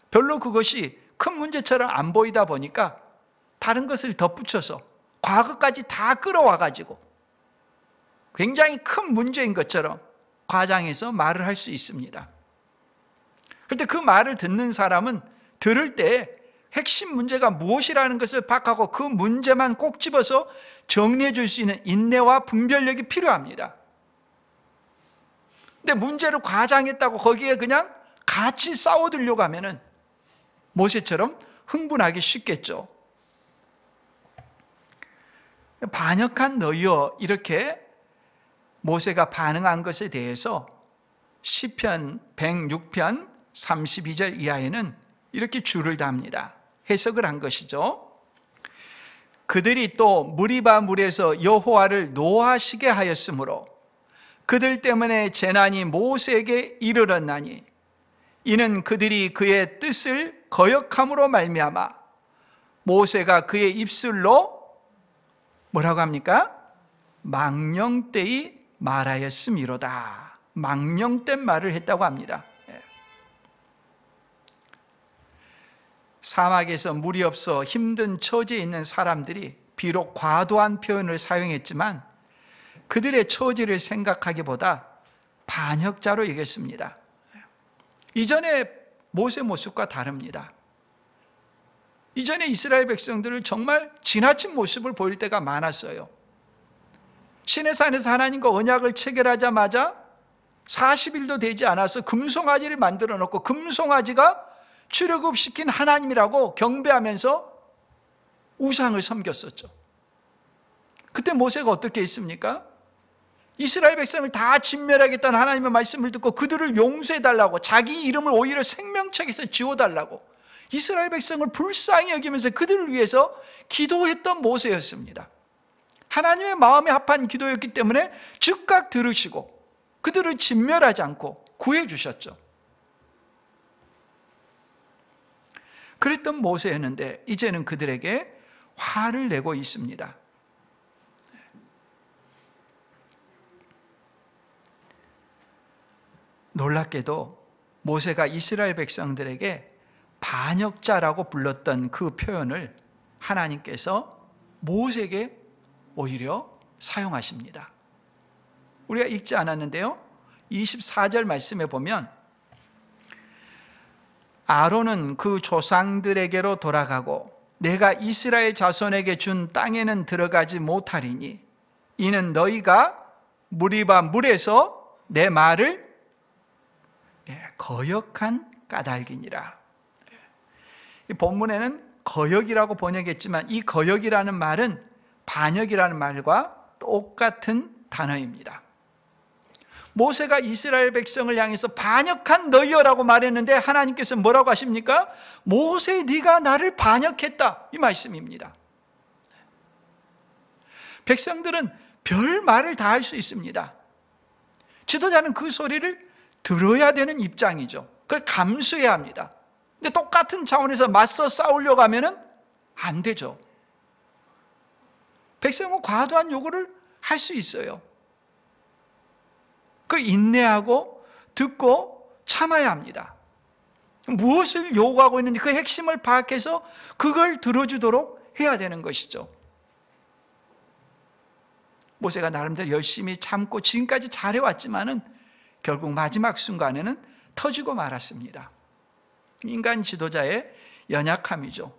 별로 그것이 큰 문제처럼 안 보이다 보니까 다른 것을 덧붙여서 과거까지 다 끌어와 가지고 굉장히 큰 문제인 것처럼 과장해서 말을 할 수 있습니다. 그런데 그 말을 듣는 사람은 들을 때 핵심 문제가 무엇이라는 것을 파악하고 그 문제만 꼭 집어서 정리해 줄 수 있는 인내와 분별력이 필요합니다. 근데 문제를 과장했다고 거기에 그냥 같이 싸워들려고 하면은 모세처럼 흥분하기 쉽겠죠. 반역한 너희여, 이렇게 모세가 반응한 것에 대해서 시편 106편 32절 이하에는 이렇게 줄을 답니다. 해석을 한 것이죠. 그들이 또 무리바 물에서 여호와를 노하시게 하였으므로 그들 때문에 재난이 모세에게 이르렀나니 이는 그들이 그의 뜻을 거역함으로 말미암아 모세가 그의 입술로 뭐라고 합니까? 망령되이 말하였음이로다. 망령된 말을 했다고 합니다. 사막에서 물이 없어 힘든 처지에 있는 사람들이 비록 과도한 표현을 사용했지만 그들의 처지를 생각하기보다 반역자로 여겼습니다. 이전의 모세 모습과 다릅니다. 이전에 이스라엘 백성들을 정말 지나친 모습을 보일 때가 많았어요. 시내산에서 하나님과 언약을 체결하자마자 40일도 되지 않아서 금송아지를 만들어 놓고 금송아지가 출애굽시킨 하나님이라고 경배하면서 우상을 섬겼었죠. 그때 모세가 어떻게 했습니까? 이스라엘 백성을 다 진멸하겠다는 하나님의 말씀을 듣고 그들을 용서해달라고, 자기 이름을 오히려 생명책에서 지워달라고 이스라엘 백성을 불쌍히 여기면서 그들을 위해서 기도했던 모세였습니다. 하나님의 마음에 합한 기도였기 때문에 즉각 들으시고 그들을 진멸하지 않고 구해주셨죠. 그랬던 모세였는데 이제는 그들에게 화를 내고 있습니다. 놀랍게도 모세가 이스라엘 백성들에게 반역자라고 불렀던 그 표현을 하나님께서 모세에게 오히려 사용하십니다. 우리가 읽지 않았는데요, 24절 말씀에 보면 아론은 그 조상들에게로 돌아가고 내가 이스라엘 자손에게 준 땅에는 들어가지 못하리니 이는 너희가 무리바 물에서 내 말을 거역한 까닭이니라. 이 본문에는 거역이라고 번역했지만 이 거역이라는 말은 반역이라는 말과 똑같은 단어입니다. 모세가 이스라엘 백성을 향해서 반역한 너희여라고 말했는데 하나님께서 뭐라고 하십니까? 모세, 네가 나를 반역했다, 이 말씀입니다. 백성들은 별 말을 다 할 수 있습니다. 지도자는 그 소리를 들어야 되는 입장이죠. 그걸 감수해야 합니다. 근데 똑같은 차원에서 맞서 싸우려고 하면은 안 되죠. 백성은 과도한 요구를 할 수 있어요. 그걸 인내하고 듣고 참아야 합니다. 무엇을 요구하고 있는지 그 핵심을 파악해서 그걸 들어주도록 해야 되는 것이죠. 모세가 나름대로 열심히 참고 지금까지 잘해왔지만은 결국 마지막 순간에는 터지고 말았습니다. 인간 지도자의 연약함이죠.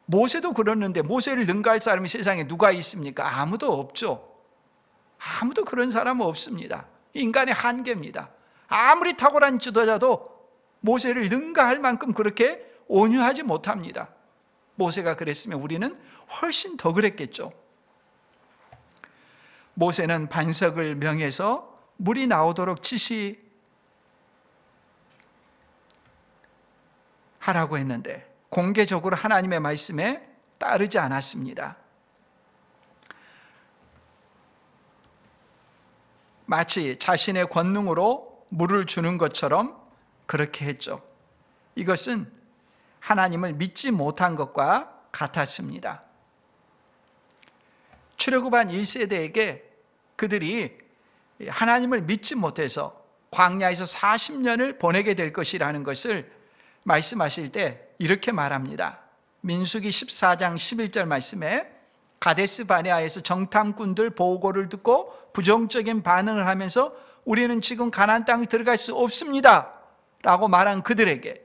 모세도 그랬는데 모세를 능가할 사람이 세상에 누가 있습니까? 아무도 없죠. 아무도 그런 사람은 없습니다. 인간의 한계입니다. 아무리 탁월한 지도자도 모세를 능가할 만큼 그렇게 온유하지 못합니다. 모세가 그랬으면 우리는 훨씬 더 그랬겠죠. 모세는 반석을 명해서 물이 나오도록 지시하라고 했는데 공개적으로 하나님의 말씀에 따르지 않았습니다. 마치 자신의 권능으로 물을 주는 것처럼 그렇게 했죠. 이것은 하나님을 믿지 못한 것과 같았습니다. 출애굽한 1세대에게 그들이 하나님을 믿지 못해서 광야에서 40년을 보내게 될 것이라는 것을 말씀하실 때 이렇게 말합니다. 민수기 14장 11절 말씀에 가데스 바네아에서 정탐꾼들 보고를 듣고 부정적인 반응을 하면서 우리는 지금 가나안 땅에 들어갈 수 없습니다 라고 말한 그들에게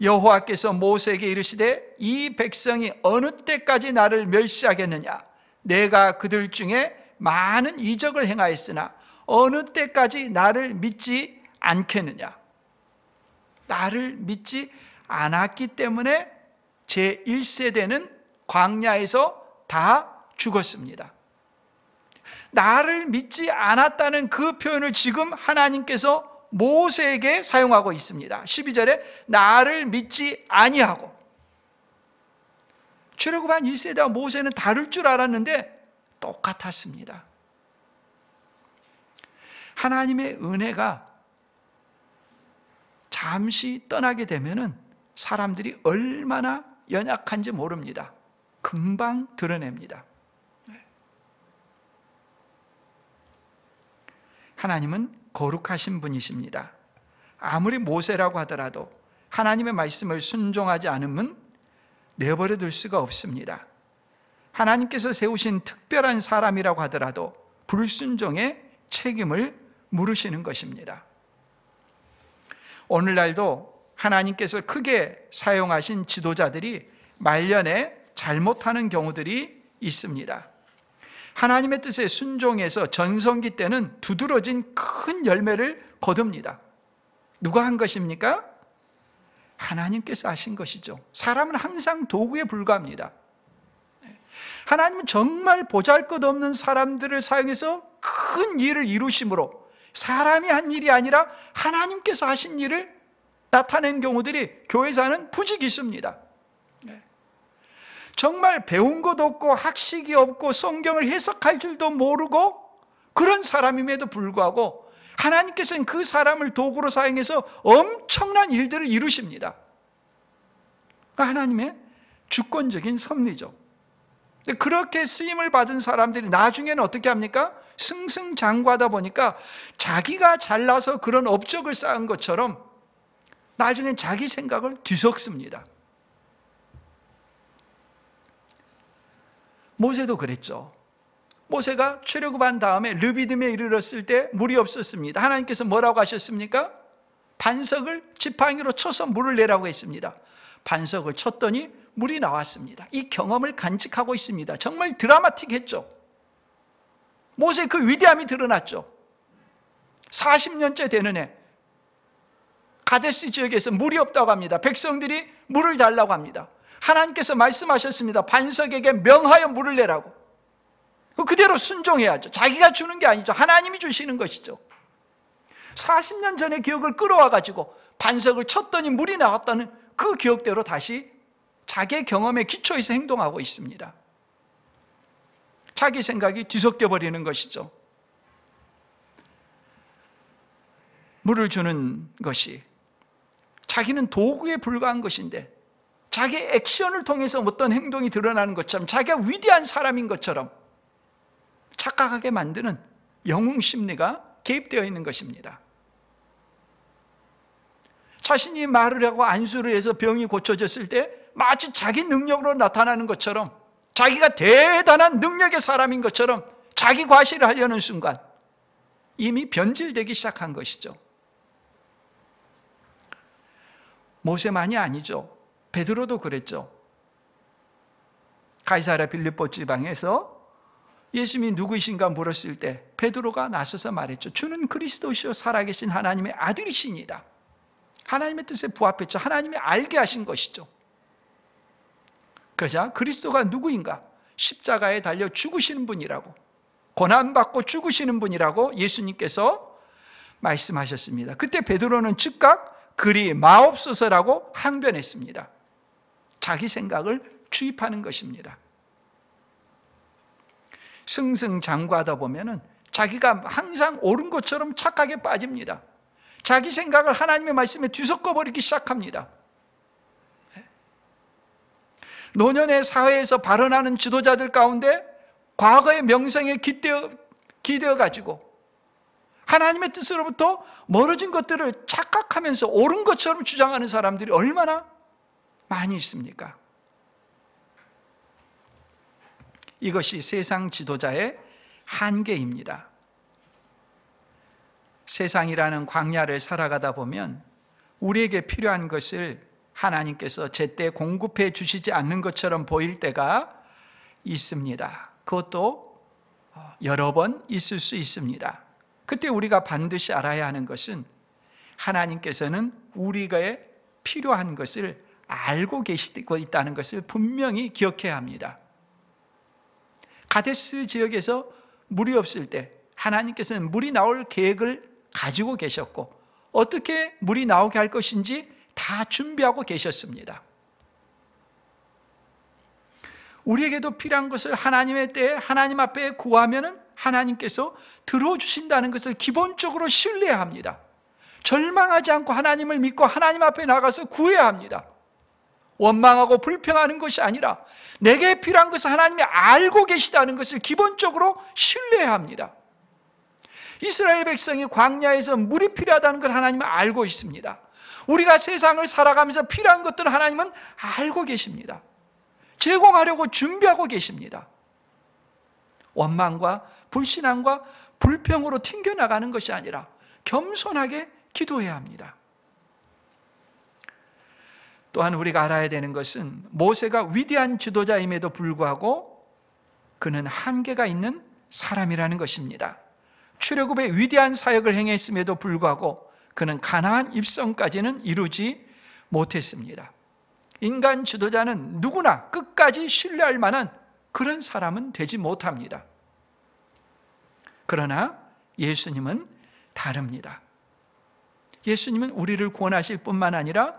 여호와께서 모세에게 이르시되 이 백성이 어느 때까지 나를 멸시하겠느냐? 내가 그들 중에 많은 이적을 행하였으나 어느 때까지 나를 믿지 않겠느냐? 나를 믿지 않았기 때문에 제1세대는 광야에서 다 죽었습니다. 나를 믿지 않았다는 그 표현을 지금 하나님께서 모세에게 사용하고 있습니다. 12절에 나를 믿지 아니하고. 출애굽한 1세대와 모세는 다를 줄 알았는데 똑같았습니다. 하나님의 은혜가 잠시 떠나게 되면은 사람들이 얼마나 연약한지 모릅니다. 금방 드러냅니다. 하나님은 거룩하신 분이십니다. 아무리 모세라고 하더라도 하나님의 말씀을 순종하지 않으면 내버려 둘 수가 없습니다. 하나님께서 세우신 특별한 사람이라고 하더라도 불순종의 책임을 물으시는 것입니다. 오늘날도 하나님께서 크게 사용하신 지도자들이 말년에 잘못하는 경우들이 있습니다. 하나님의 뜻에 순종해서 전성기 때는 두드러진 큰 열매를 거둡니다. 누가 한 것입니까? 하나님께서 하신 것이죠. 사람은 항상 도구에 불과합니다. 하나님은 정말 보잘것없는 사람들을 사용해서 큰 일을 이루심으로 사람이 한 일이 아니라 하나님께서 하신 일을 나타낸 경우들이 교회사는 부지기수입니다. 정말 배운 것도 없고 학식이 없고 성경을 해석할 줄도 모르고 그런 사람임에도 불구하고 하나님께서는 그 사람을 도구로 사용해서 엄청난 일들을 이루십니다. 하나님의 주권적인 섭리죠. 그렇게 쓰임을 받은 사람들이 나중에는 어떻게 합니까? 승승장구하다 보니까 자기가 잘나서 그런 업적을 쌓은 것처럼 나중엔 자기 생각을 뒤섞습니다. 모세도 그랬죠. 모세가 출애굽한 다음에 르비딤에 이르렀을 때 물이 없었습니다. 하나님께서 뭐라고 하셨습니까? 반석을 지팡이로 쳐서 물을 내라고 했습니다. 반석을 쳤더니 물이 나왔습니다. 이 경험을 간직하고 있습니다. 정말 드라마틱했죠. 모세의 그 위대함이 드러났죠. 40년째 되는 해 가데스 지역에서 물이 없다고 합니다. 백성들이 물을 달라고 합니다. 하나님께서 말씀하셨습니다. 반석에게 명하여 물을 내라고. 그대로 순종해야죠. 자기가 주는 게 아니죠. 하나님이 주시는 것이죠. 40년 전의 기억을 끌어와가지고 반석을 쳤더니 물이 나왔다는 그 기억대로 다시 자기의 경험에 기초해서 행동하고 있습니다. 자기 생각이 뒤섞여 버리는 것이죠. 물을 주는 것이 자기는 도구에 불과한 것인데 자기의 액션을 통해서 어떤 행동이 드러나는 것처럼 자기가 위대한 사람인 것처럼 착각하게 만드는 영웅 심리가 개입되어 있는 것입니다. 자신이 말을 하고 안수를 해서 병이 고쳐졌을 때 마치 자기 능력으로 나타나는 것처럼 자기가 대단한 능력의 사람인 것처럼 자기 과시를 하려는 순간 이미 변질되기 시작한 것이죠. 모세만이 아니죠. 베드로도 그랬죠. 가이사랴 빌립보 지방에서 예수님이 누구이신가 물었을 때 베드로가 나서서 말했죠. 주는 그리스도시요 살아계신 하나님의 아들이시니다. 하나님의 뜻에 부합했죠. 하나님이 알게 하신 것이죠. 그러자 그리스도가 누구인가? 십자가에 달려 죽으시는 분이라고, 고난받고 죽으시는 분이라고 예수님께서 말씀하셨습니다. 그때 베드로는 즉각 그리 마옵소서라고 항변했습니다. 자기 생각을 주입하는 것입니다. 승승장구하다 보면은 자기가 항상 옳은 것처럼 착각에 빠집니다. 자기 생각을 하나님의 말씀에 뒤섞어버리기 시작합니다. 노년의 사회에서 발언하는 지도자들 가운데 과거의 명성에 기대어 가지고 하나님의 뜻으로부터 멀어진 것들을 착각하면서 옳은 것처럼 주장하는 사람들이 얼마나 많이 있습니까? 이것이 세상 지도자의 한계입니다. 세상이라는 광야를 살아가다 보면 우리에게 필요한 것을 하나님께서 제때 공급해 주시지 않는 것처럼 보일 때가 있습니다. 그것도 여러 번 있을 수 있습니다. 그때 우리가 반드시 알아야 하는 것은 하나님께서는 우리가 필요한 것을 알고 계시고 있다는 것을 분명히 기억해야 합니다. 가데스 지역에서 물이 없을 때 하나님께서는 물이 나올 계획을 가지고 계셨고 어떻게 물이 나오게 할 것인지 다 준비하고 계셨습니다. 우리에게도 필요한 것을 하나님의 때에 하나님 앞에 구하면은 하나님께서 들어주신다는 것을 기본적으로 신뢰해야 합니다. 절망하지 않고 하나님을 믿고 하나님 앞에 나가서 구해야 합니다. 원망하고 불평하는 것이 아니라 내게 필요한 것을 하나님이 알고 계시다는 것을 기본적으로 신뢰해야 합니다. 이스라엘 백성이 광야에서 물이 필요하다는 걸 하나님은 알고 있습니다. 우리가 세상을 살아가면서 필요한 것들을 하나님은 알고 계십니다. 제공하려고 준비하고 계십니다. 원망과 불신앙과 불평으로 튕겨나가는 것이 아니라 겸손하게 기도해야 합니다. 또한 우리가 알아야 되는 것은 모세가 위대한 지도자임에도 불구하고 그는 한계가 있는 사람이라는 것입니다. 출애굽의 위대한 사역을 행했음에도 불구하고 그는 가나안 입성까지는 이루지 못했습니다. 인간 지도자는 누구나 끝까지 신뢰할 만한 그런 사람은 되지 못합니다. 그러나 예수님은 다릅니다. 예수님은 우리를 구원하실 뿐만 아니라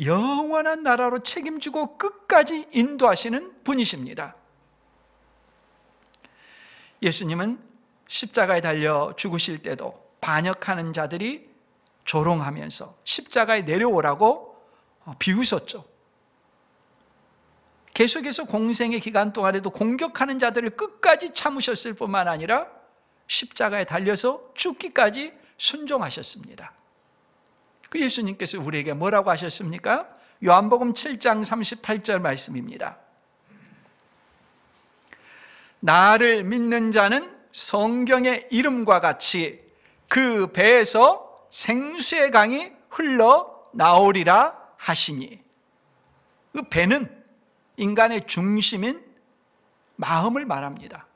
영원한 나라로 책임지고 끝까지 인도하시는 분이십니다. 예수님은 십자가에 달려 죽으실 때도 반역하는 자들이 조롱하면서 십자가에 내려오라고 비웃었죠. 계속해서 공생의 기간 동안에도 공격하는 자들을 끝까지 참으셨을 뿐만 아니라 십자가에 달려서 죽기까지 순종하셨습니다. 그 예수님께서 우리에게 뭐라고 하셨습니까? 요한복음 7장 38절 말씀입니다. 나를 믿는 자는 성경의 이름과 같이 그 배에서 생수의 강이 흘러나오리라 하시니, 그 배는 인간의 중심인 마음을 말합니다.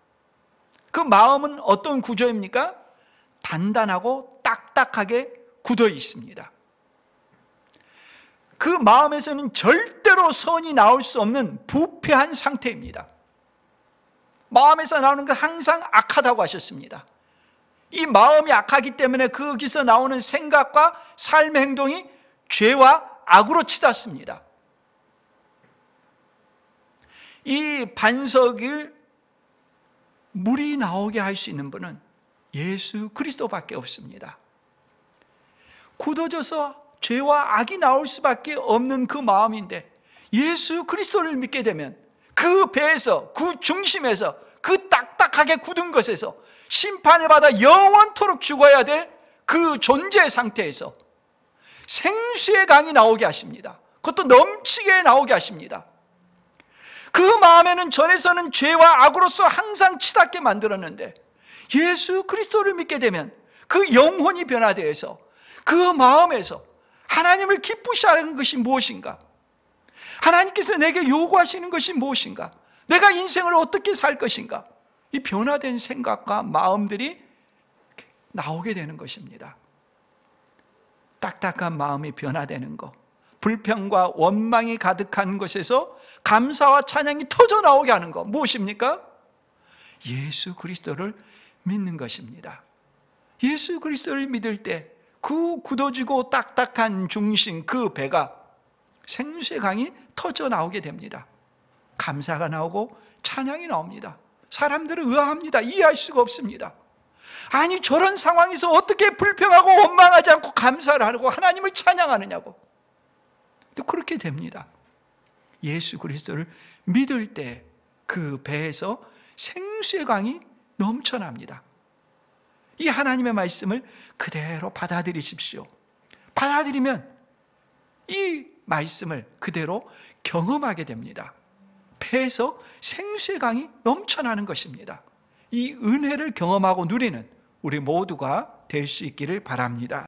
그 마음은 어떤 구조입니까? 단단하고 딱딱하게 굳어 있습니다. 그 마음에서는 절대로 선이 나올 수 없는 부패한 상태입니다. 마음에서 나오는 건 항상 악하다고 하셨습니다. 이 마음이 악하기 때문에 거기서 나오는 생각과 삶의 행동이 죄와 악으로 치닫습니다. 이 반석을 물이 나오게 할 수 있는 분은 예수 그리스도밖에 없습니다. 굳어져서 죄와 악이 나올 수밖에 없는 그 마음인데 예수 그리스도를 믿게 되면 그 배에서, 그 중심에서, 그 딱딱하게 굳은 것에서 심판을 받아 영원토록 죽어야 될 그 존재 상태에서 생수의 강이 나오게 하십니다. 그것도 넘치게 나오게 하십니다. 그 마음에는 전에서는 죄와 악으로서 항상 치닫게 만들었는데 예수 그리스도를 믿게 되면 그 영혼이 변화되어서 그 마음에서 하나님을 기쁘시 하는 것이 무엇인가? 하나님께서 내게 요구하시는 것이 무엇인가? 내가 인생을 어떻게 살 것인가? 이 변화된 생각과 마음들이 나오게 되는 것입니다. 딱딱한 마음이 변화되는 것, 불평과 원망이 가득한 것에서 감사와 찬양이 터져 나오게 하는 것, 무엇입니까? 예수 그리스도를 믿는 것입니다. 예수 그리스도를 믿을 때 그 굳어지고 딱딱한 중심, 그 배가 생수의 강이 터져 나오게 됩니다. 감사가 나오고 찬양이 나옵니다. 사람들은 의아합니다. 이해할 수가 없습니다. 아니, 저런 상황에서 어떻게 불평하고 원망하지 않고 감사를 하고 하나님을 찬양하느냐고. 또 그렇게 됩니다. 예수 그리스도를 믿을 때 그 배에서 생수의 강이 넘쳐납니다. 이 하나님의 말씀을 그대로 받아들이십시오. 받아들이면 이 말씀을 그대로 경험하게 됩니다. 배에서 생수의 강이 넘쳐나는 것입니다. 이 은혜를 경험하고 누리는 우리 모두가 될 수 있기를 바랍니다.